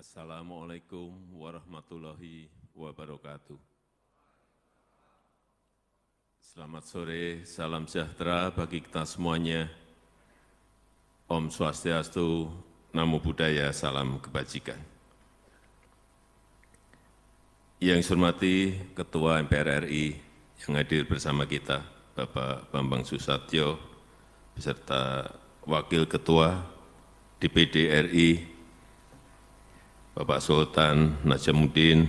Assalamualaikum warahmatullahi wabarakatuh. Selamat sore, salam sejahtera bagi kita semuanya. Om Swastiastu, Namo Buddhaya, salam kebajikan. Yang saya hormati Ketua MPR RI yang hadir bersama kita, Bapak Bambang Susatyo, beserta Wakil Ketua DPD RI, Bapak Sultan Najamuddin,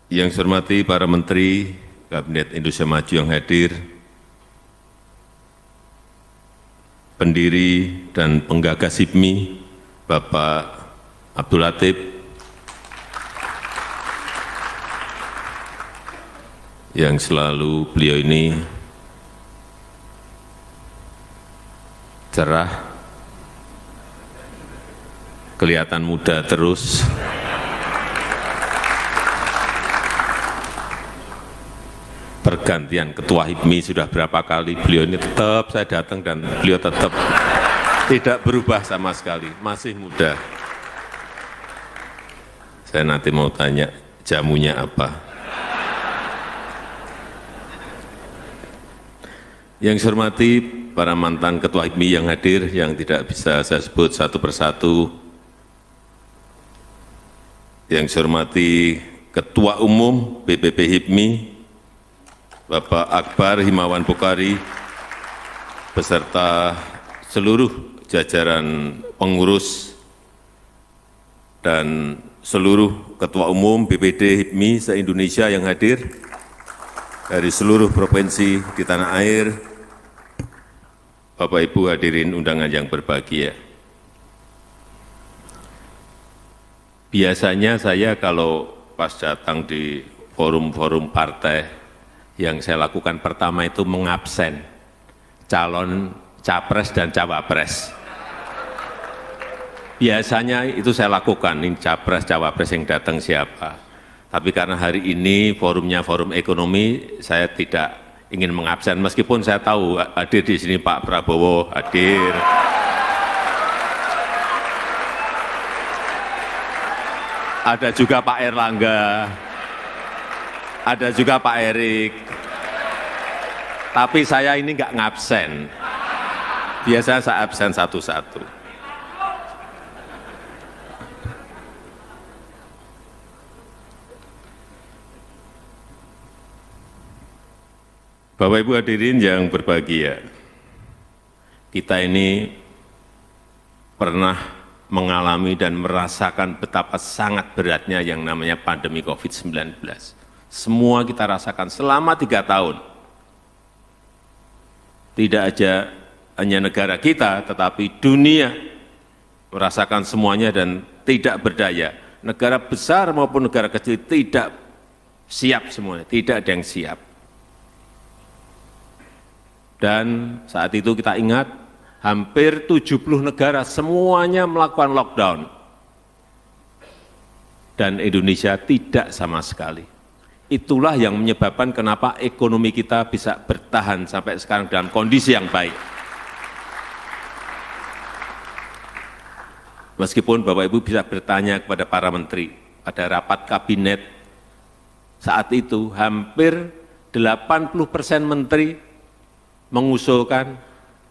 yang saya hormati para Menteri Kabinet Indonesia Maju yang hadir, pendiri dan penggagas HIPMI, Bapak Abdul Latif, yang selalu beliau ini cerah, kelihatan muda terus. Pergantian ketua HIPMI sudah berapa kali, beliau ini tetap saya datang dan beliau tetap tidak berubah sama sekali, masih muda. Saya nanti mau tanya jamunya apa. Yang saya hormati para mantan ketua HIPMI yang hadir, yang tidak bisa saya sebut satu persatu. Yang saya hormati Ketua Umum BPP HIPMI, Bapak Akbar Himawan Bukhari, beserta seluruh jajaran pengurus dan seluruh Ketua Umum BPD HIPMI se-Indonesia yang hadir dari seluruh provinsi di tanah air, Bapak Ibu hadirin undangan yang berbahagia. Biasanya saya kalau pas datang di forum-forum partai, yang saya lakukan pertama itu mengabsen calon capres dan cawapres. Biasanya itu saya lakukan, ini capres, cawapres yang datang siapa. Tapi karena hari ini forumnya forum ekonomi, saya tidak ingin mengabsen, meskipun saya tahu hadir di sini Pak Prabowo hadir. Ada juga Pak Erlangga, ada juga Pak Erik, tapi saya ini nggak ngabsen, biasa saya absen satu-satu. Bapak Ibu hadirin yang berbahagia, kita ini pernah mengalami dan merasakan betapa sangat beratnya yang namanya pandemi COVID-19. Semua kita rasakan selama 3 tahun. Tidak aja hanya negara kita, tetapi dunia merasakan semuanya dan tidak berdaya. Negara besar maupun negara kecil tidak siap semuanya, tidak ada yang siap. Dan saat itu kita ingat, hampir 70 negara semuanya melakukan lockdown. Dan Indonesia tidak sama sekali. Itulah yang menyebabkan kenapa ekonomi kita bisa bertahan sampai sekarang dalam kondisi yang baik. Meskipun Bapak Ibu bisa bertanya kepada para menteri, pada rapat kabinet saat itu hampir 80% menteri mengusulkan,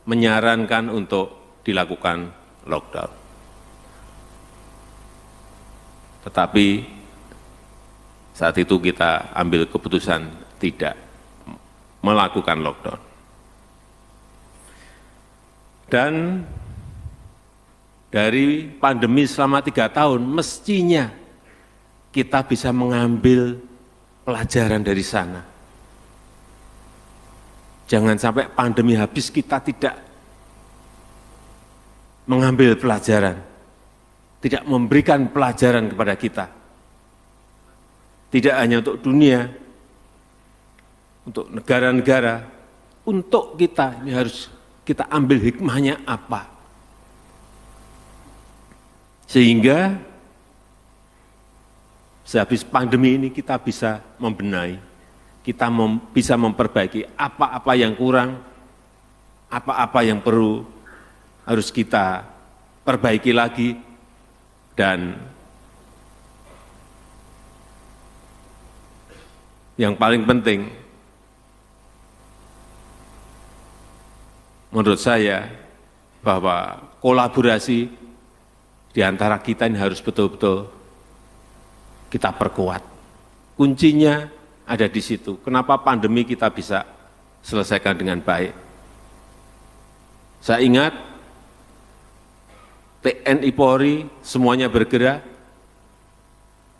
menyarankan untuk dilakukan lockdown. Tetapi saat itu kita ambil keputusan tidak melakukan lockdown. Dan dari pandemi selama 3 tahun, mestinya kita bisa mengambil pelajaran dari sana. Jangan sampai pandemi habis kita tidak mengambil pelajaran, tidak memberikan pelajaran kepada kita. Tidak hanya untuk dunia, untuk negara-negara, untuk kita, ini harus kita ambil hikmahnya apa. Sehingga sehabis pandemi ini kita bisa membenahi, kita bisa memperbaiki apa-apa yang kurang, apa-apa yang perlu harus kita perbaiki lagi, dan yang paling penting, menurut saya, bahwa kolaborasi di antara kita ini harus betul-betul kita perkuat. Kuncinya ada di situ. Kenapa pandemi kita bisa selesaikan dengan baik? Saya ingat TNI Polri semuanya bergerak,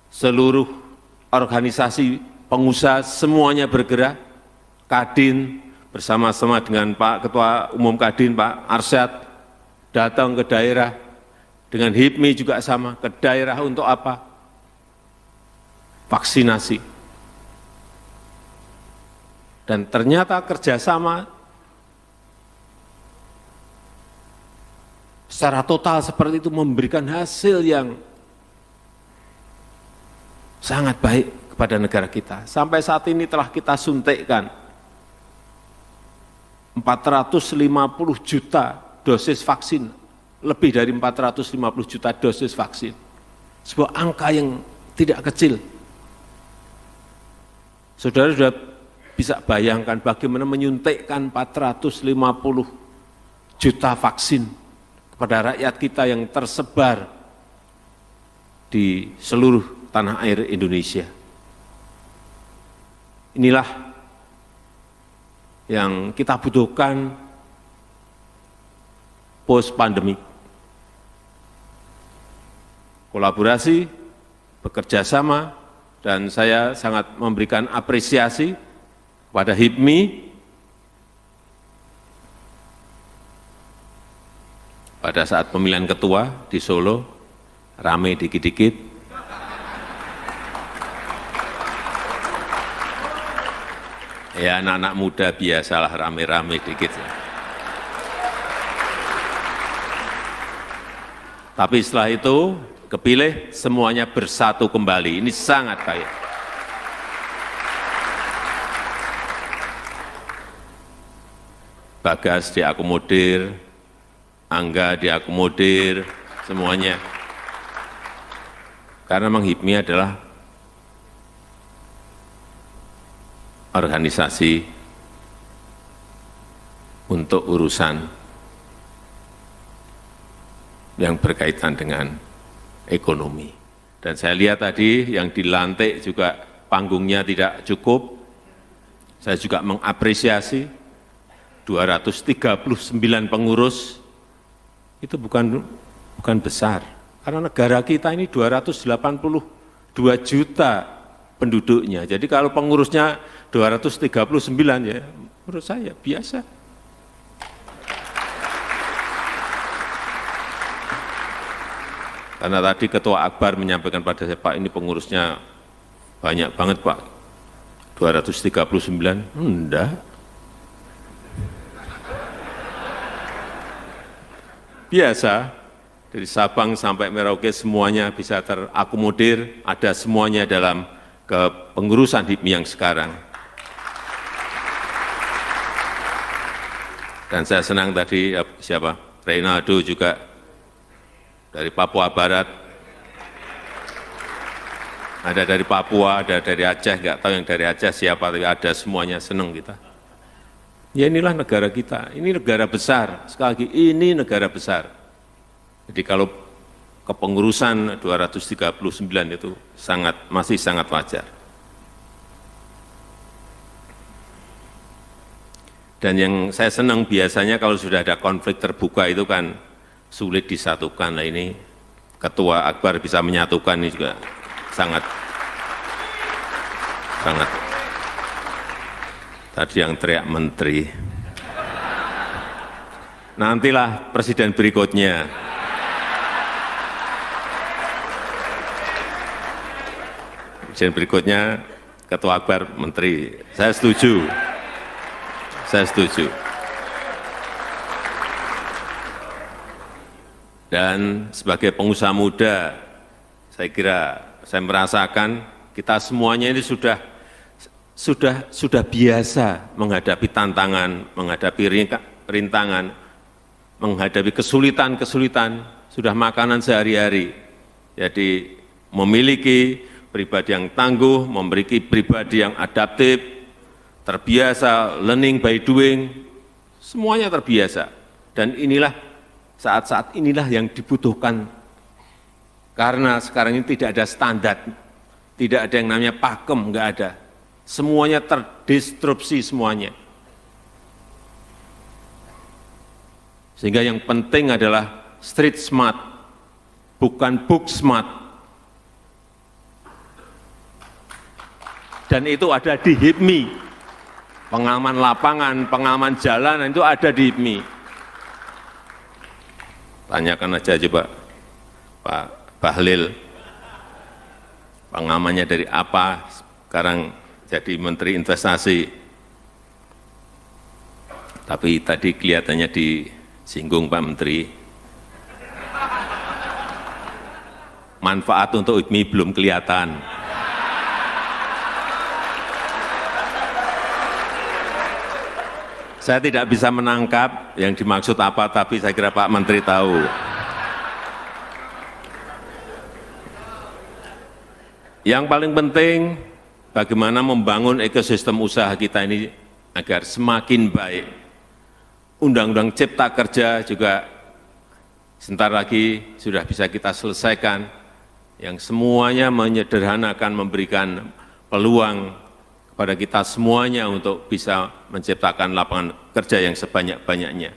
seluruh organisasi pengusaha semuanya bergerak, Kadin bersama-sama dengan Pak Ketua Umum Kadin, Pak Arsyad, datang ke daerah, dengan HIPMI juga sama, ke daerah untuk apa? Vaksinasi. Dan ternyata kerjasama secara total seperti itu memberikan hasil yang sangat baik kepada negara kita. Sampai saat ini telah kita suntikkan 450 juta dosis vaksin, lebih dari 450 juta dosis vaksin. Sebuah angka yang tidak kecil. Saudara sudah bisa bayangkan bagaimana menyuntikkan 450 juta vaksin kepada rakyat kita yang tersebar di seluruh tanah air Indonesia. Inilah yang kita butuhkan post pandemi. Kolaborasi, bekerja sama, dan saya sangat memberikan apresiasi kepada HIPMI pada saat pemilihan ketua di Solo, rame dikit-dikit. Ya, anak-anak muda biasalah rame-rame dikit. Tapi setelah itu kepilih, semuanya bersatu kembali. Ini sangat baik. Bagas diakomodir, Angga diakomodir, semuanya. Karena memang HIPMI adalah organisasi untuk urusan yang berkaitan dengan ekonomi. Dan saya lihat tadi yang dilantik juga panggungnya tidak cukup. Saya juga mengapresiasi 239 pengurus, itu bukan besar. Karena negara kita ini 282 juta penduduknya. Jadi kalau pengurusnya 239 ya menurut saya biasa. Karena tadi Ketua Akbar menyampaikan pada saya, Pak, ini pengurusnya banyak banget, Pak. 239, enggak. Biasa, dari Sabang sampai Merauke semuanya bisa terakomodir, ada semuanya dalam kepengurusan HIPMI yang sekarang. Dan saya senang tadi, siapa? Reynaldo juga dari Papua Barat, ada dari Papua, ada dari Aceh, nggak tahu yang dari Aceh siapa, tapi ada semuanya, senang kita. Ya inilah negara kita, ini negara besar, sekali lagi ini negara besar. Jadi kalau kepengurusan 239 itu masih sangat wajar. Dan yang saya senang biasanya kalau sudah ada konflik terbuka itu kan sulit disatukan. Nah ini Ketua Akbar bisa menyatukan, ini juga sangat. Tadi yang teriak menteri. Nantilah presiden berikutnya. Presiden berikutnya Ketua Akbar menteri. Saya setuju. Dan sebagai pengusaha muda, saya kira saya merasakan kita semuanya ini sudah biasa menghadapi tantangan, menghadapi rintangan, menghadapi kesulitan-kesulitan, sudah makanan sehari-hari. Jadi memiliki pribadi yang tangguh, memiliki pribadi yang adaptif, terbiasa learning by doing, semuanya terbiasa. Dan inilah saat-saat inilah yang dibutuhkan. Karena sekarang ini tidak ada standar, tidak ada yang namanya pakem, enggak ada. Semuanya terdisrupsi semuanya. Sehingga yang penting adalah street smart, bukan book smart. Dan itu ada di HIPMI. Pengalaman lapangan, pengalaman jalanan itu ada di HIPMI. Tanyakan aja coba Pak Bahlil, pengalamannya dari apa sekarang jadi Menteri Investasi. Tapi tadi kelihatannya disinggung Pak Menteri. Manfaat untuk HIPMI belum kelihatan. Saya tidak bisa menangkap yang dimaksud apa, tapi saya kira Pak Menteri tahu. Yang paling penting, bagaimana membangun ekosistem usaha kita ini agar semakin baik. Undang-undang Cipta Kerja juga sebentar lagi sudah bisa kita selesaikan, yang semuanya menyederhanakan, memberikan peluang kepada kita semuanya untuk bisa menciptakan lapangan kerja yang sebanyak-banyaknya.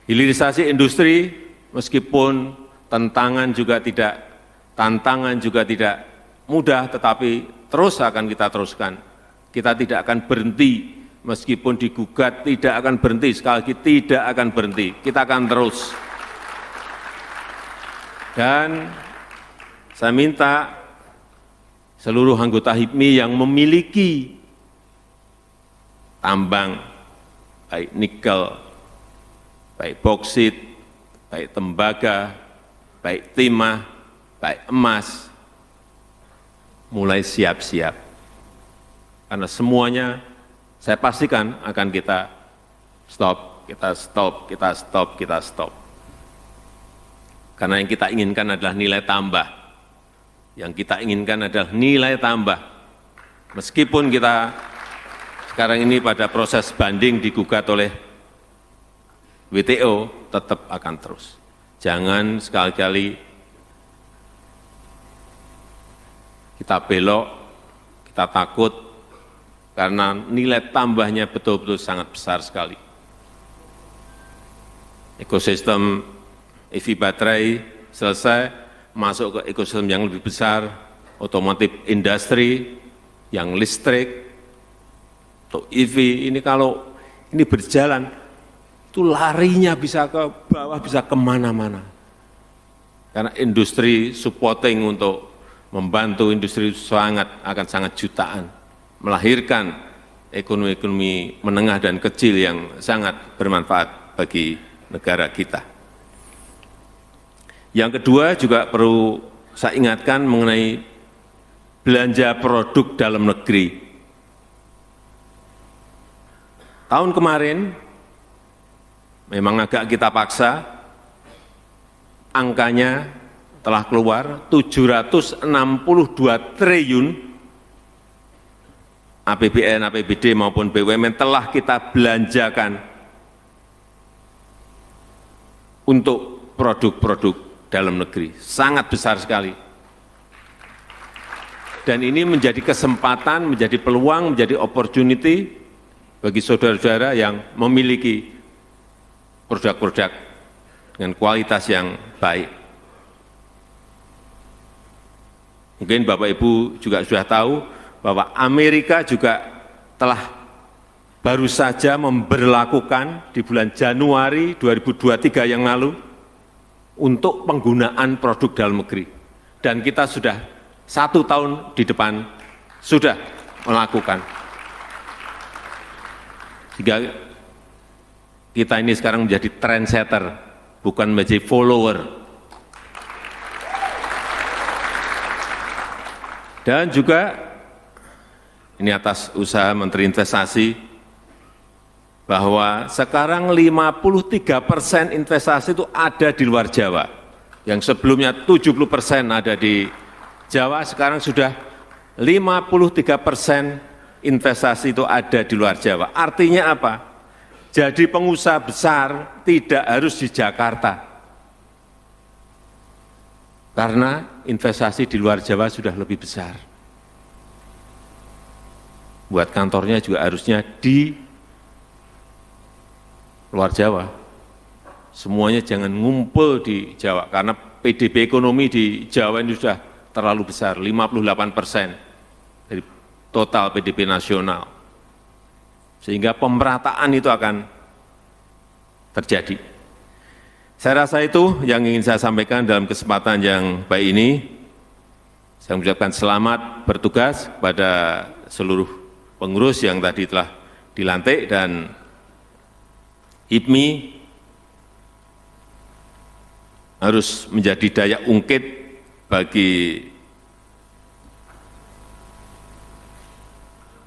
Hilirisasi industri, meskipun tantangan juga tidak mudah, tetapi terus akan kita teruskan. Kita tidak akan berhenti, meskipun digugat tidak akan berhenti, sekali lagi tidak akan berhenti, kita akan terus. Dan saya minta seluruh anggota HIPMI yang memiliki tambang, baik nikel, baik boksit, baik tembaga, baik timah, baik emas, mulai siap-siap. Karena semuanya saya pastikan akan kita stop. Karena yang kita inginkan adalah nilai tambah. Yang kita inginkan adalah nilai tambah. Meskipun kita sekarang ini pada proses banding digugat oleh WTO, tetap akan terus. Jangan sekali-kali kita belok, kita takut, karena nilai tambahnya betul-betul sangat besar sekali. Ekosistem EV baterai selesai, masuk ke ekosistem yang lebih besar, otomotif industri, yang listrik, untuk EV ini kalau ini berjalan, itu larinya bisa ke bawah, bisa kemana-mana. Karena industri supporting untuk membantu industri akan sangat jutaan, melahirkan ekonomi-ekonomi menengah dan kecil yang sangat bermanfaat bagi negara kita. Yang kedua juga perlu saya ingatkan mengenai belanja produk dalam negeri. Tahun kemarin memang agak kita paksa, angkanya telah keluar 762 triliun APBN, APBD maupun BUMN telah kita belanjakan untuk produk-produk dalam negeri. Sangat besar sekali. Dan ini menjadi kesempatan, menjadi peluang, menjadi opportunity bagi saudara-saudara yang memiliki produk-produk dengan kualitas yang baik. Mungkin Bapak Ibu juga sudah tahu bahwa Amerika juga telah baru saja memberlakukan di bulan Januari 2023 yang lalu untuk penggunaan produk dalam negeri. Dan kita sudah 1 tahun di depan sudah melakukan. Sehingga kita ini sekarang menjadi trendsetter, bukan menjadi follower. Dan juga ini atas usaha Menteri Investasi, bahwa sekarang 53% investasi itu ada di luar Jawa. Yang sebelumnya 70% ada di Jawa, sekarang sudah 53% investasi itu ada di luar Jawa. Artinya apa? Jadi pengusaha besar tidak harus di Jakarta. Karena investasi di luar Jawa sudah lebih besar. Buat kantornya juga harusnya di luar Jawa. Semuanya jangan ngumpul di Jawa, karena PDB ekonomi di Jawa ini sudah terlalu besar, 58% dari total PDB nasional. Sehingga pemerataan itu akan terjadi. Saya rasa itu yang ingin saya sampaikan dalam kesempatan yang baik ini. Saya mengucapkan selamat bertugas kepada seluruh pengurus yang tadi telah dilantik, dan HIPMI harus menjadi daya ungkit bagi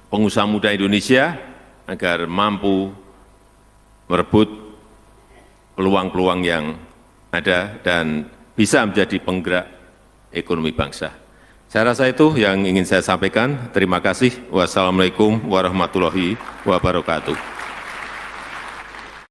pengusaha muda Indonesia agar mampu merebut peluang-peluang yang ada dan bisa menjadi penggerak ekonomi bangsa. Saya rasa itu yang ingin saya sampaikan. Terima kasih. Wassalamualaikum warahmatullahi wabarakatuh.